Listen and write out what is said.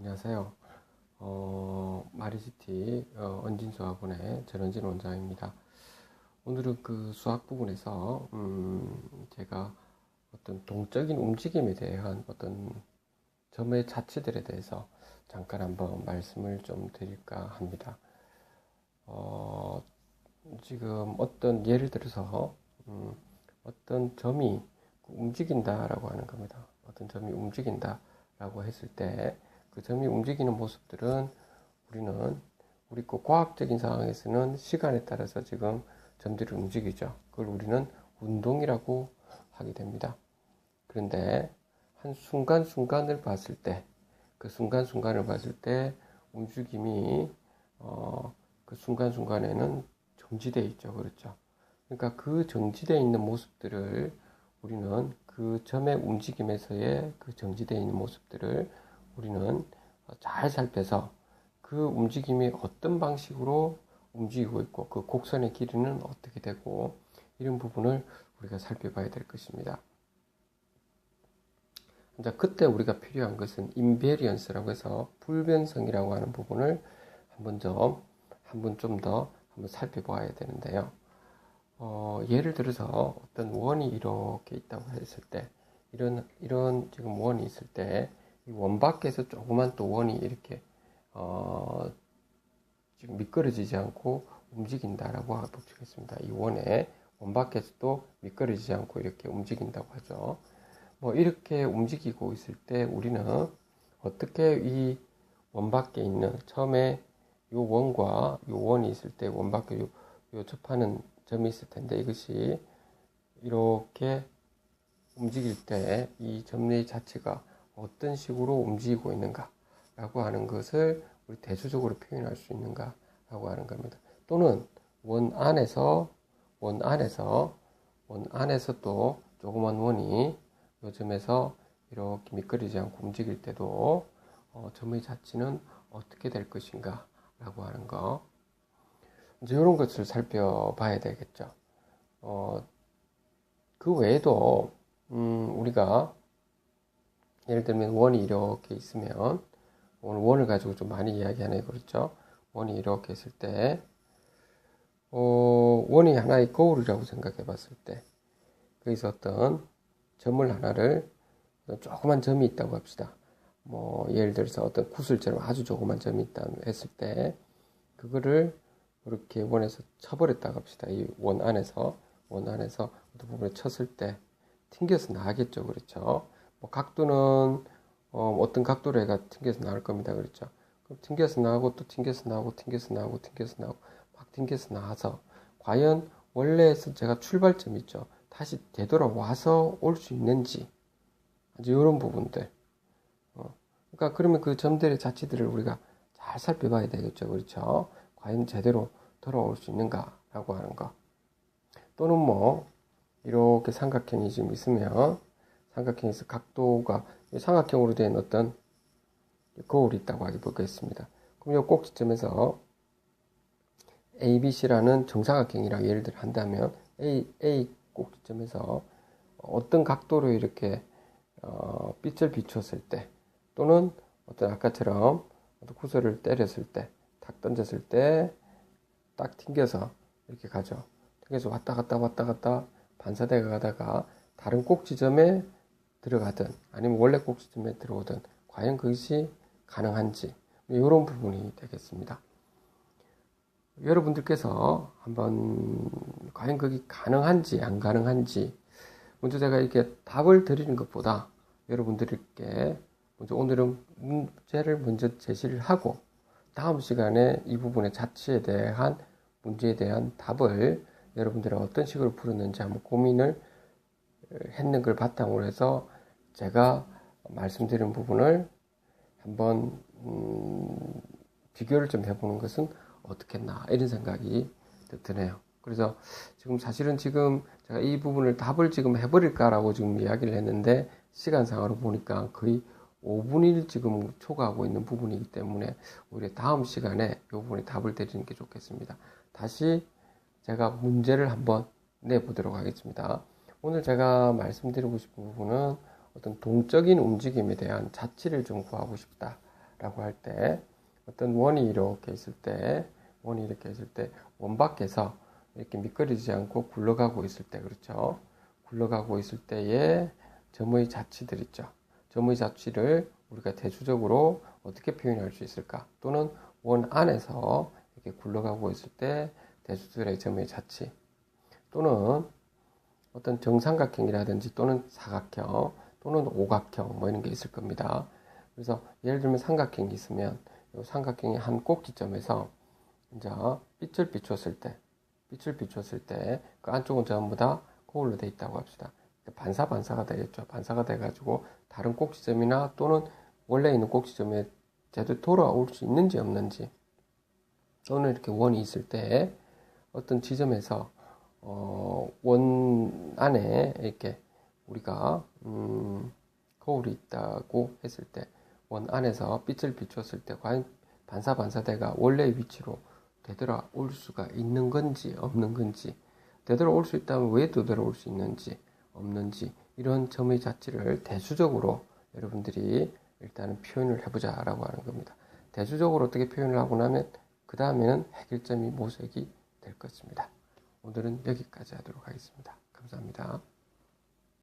안녕하세요. 마리시티 언진수학원의 전원진 원장입니다. 오늘은 그 수학 부분에서 제가 어떤 동적인 움직임에 대한 어떤 점의 자치들에 대해서 잠깐 한번 말씀을 좀 드릴까 합니다. 지금 어떤 예를 들어서 어떤 점이 움직인다라고 하는 겁니다. 어떤 점이 움직인다라고 했을 때 그 점이 움직이는 모습들은 우리 그 과학적인 상황에서는 시간에 따라서 지금 점들이 움직이죠. 그걸 우리는 운동이라고 하게 됩니다. 그런데 한 순간순간을 봤을 때, 그 순간순간을 봤을 때 움직임이 그 순간순간에는 정지되어 있죠. 그렇죠. 그러니까 그 정지되어 있는 모습들을 우리는 그 점의 움직임에서의 그 정지되어 있는 모습들을 우리는 잘 살펴서 그 움직임이 어떤 방식으로 움직이고 있고 그 곡선의 길이는 어떻게 되고 이런 부분을 우리가 살펴봐야 될 것입니다. 이제 그때 우리가 필요한 것은 인베리언스라고 해서 불변성이라고 하는 부분을 한번 좀 더 살펴봐야 되는데요. 예를 들어서 어떤 원이 이렇게 있다고 했을 때, 이런 지금 원이 있을 때, 이 원 밖에서 조그만 또 원이 이렇게, 지금 미끄러지지 않고 움직인다라고 보겠습니다. 이 원 밖에서도 미끄러지지 않고 이렇게 움직인다고 하죠. 뭐, 이렇게 움직이고 있을 때 우리는 어떻게 이 원 밖에 있는, 처음에 요 원과 요 원이 있을 때 원 밖에 요 접하는 점이 있을 텐데 이것이 이렇게 움직일 때 이 점의 자체가 어떤 식으로 움직이고 있는가 라고 하는 것을 우리 대수적으로 표현할 수 있는가 라고 하는 겁니다. 또는 원 안에서 또 조그만 원이 요 점에서 이렇게 미끄러지지 않고 움직일 때도 점의 자체는 어떻게 될 것인가 라고 하는 거, 이제 이런 것을 살펴봐야 되겠죠. 그 외에도 우리가 예를 들면 원이 이렇게 있으면, 오늘 원을 가지고 좀 많이 이야기하네요. 그렇죠? 원이 이렇게 있을 때 원이 하나의 거울이라고 생각해 봤을 때 거기서 어떤 점을 하나를, 조그만 점이 있다고 합시다. 뭐 예를 들어서 어떤 구슬처럼 아주 조그만 점이 있다 했을 때 그거를 이렇게 원에서 쳐버렸다고 합시다. 이 원 안에서 어떤 부분에 쳤을 때 튕겨서 나가겠죠. 그렇죠? 뭐 각도는 어떤 각도로 해가 튕겨서 나올 겁니다. 그렇죠? 그럼 튕겨서 나가고 또 튕겨서 나가고 막 튕겨서 나와서 과연 원래에서 제가 출발점 있죠. 다시 되돌아와서 올 수 있는지, 아주 이런 부분들. 그러니까 그러면 그 점들의 자체들을 우리가 잘 살펴봐야 되겠죠. 그렇죠? 과연 제대로 돌아올 수 있는가라고 하는 거. 또는 뭐 이렇게 삼각형이 지금 있으면 삼각형에서 각도가 삼각형으로 된 어떤 거울이 있다고 하게 보겠습니다. 그럼 이 꼭지점에서 ABC라는 정사각형이라고 예를 들어 한다면 A 꼭지점에서 어떤 각도로 이렇게 빛을 비추었을 때, 또는 어떤 아까처럼 어떤 구슬을 때렸을 때, 탁 던졌을 때 딱 튕겨서 이렇게 가죠. 튕겨서 왔다 갔다 반사대가 가다가 다른 꼭지점에 들어가든 아니면 원래 꼭지점에 들어오든 과연 그것이 가능한지, 이런 부분이 되겠습니다. 여러분들께서 한번 과연 그게 가능한지 안 가능한지, 먼저 제가 이렇게 답을 드리는 것보다 여러분들께 먼저 오늘은 문제를 먼저 제시를 하고 다음 시간에 이 부분의 자체에 대한 문제에 대한 답을 여러분들이 어떤 식으로 풀었는지 한번 고민을 했는 걸 바탕으로 해서 제가 말씀드린 부분을 한번 비교를 좀 해보는 것은 어떻겠나, 이런 생각이 드네요. 그래서 사실은 지금 제가 이 부분을 답을 지금 해버릴까라고 지금 이야기를 했는데 시간상으로 보니까 거의 5분을 지금 초과하고 있는 부분이기 때문에 오히려 다음 시간에 이 부분에 답을 드리는 게 좋겠습니다. 다시 제가 문제를 한번 내보도록 하겠습니다. 오늘 제가 말씀드리고 싶은 부분은 어떤 동적인 움직임에 대한 자치를 좀 구하고 싶다 라고 할 때 어떤 원이 이렇게 있을 때 원 밖에서 이렇게 미끄러지지 않고 굴러가고 있을 때, 그렇죠? 굴러가고 있을 때의 점의 자치들 있죠. 점의 자치를 우리가 대수적으로 어떻게 표현할 수 있을까? 또는 원 안에서 이렇게 굴러가고 있을 때 대수들의 점의 자치, 또는 어떤 정삼각형이라든지 또는 사각형 또는 오각형 뭐 이런 게 있을 겁니다. 그래서 예를 들면 삼각형이 있으면 이 삼각형의 한 꼭지점에서 이제 빛을 비췄을 때 그 안쪽은 전부 다 거울로 되어 있다고 합시다. 반사가 되겠죠. 반사가 돼가지고 다른 꼭지점이나 또는 원래 있는 꼭지점에 제대로 돌아올 수 있는지 없는지, 또는 이렇게 원이 있을 때 어떤 지점에서 원 안에 이렇게 우리가 거울이 있다고 했을 때 원 안에서 빛을 비췄을 때 과연 반사대가 원래의 위치로 되돌아올 수가 있는 건지 없는 건지, 되돌아올 수 있다면 왜 되돌아올 수 있는지 없는지, 이런 점의 자체를 대수적으로 여러분들이 일단은 표현을 해보자 라고 하는 겁니다. 대수적으로 어떻게 표현을 하고 나면 그 다음에는 해결점이 모색이 될 것입니다. 오늘은 여기까지 하도록 하겠습니다. 감사합니다.